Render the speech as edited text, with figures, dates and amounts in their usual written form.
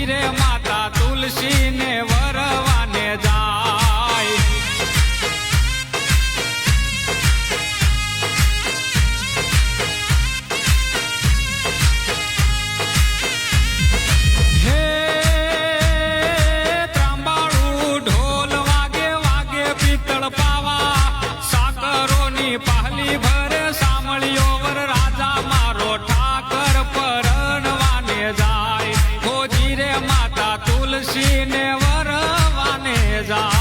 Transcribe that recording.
હોજી રે માતા તુલસી ને વરવાને જાય હે ત્રાંબાળું ઢોલ વાગે વાગે પિત્તળ પાવા સાકરોની પહલી ભરે સાંભળ્યો વર રાજા મારો ઠાકર પરણવાને જાય હોજી રે માતા તુલસી ને વરવાને જાય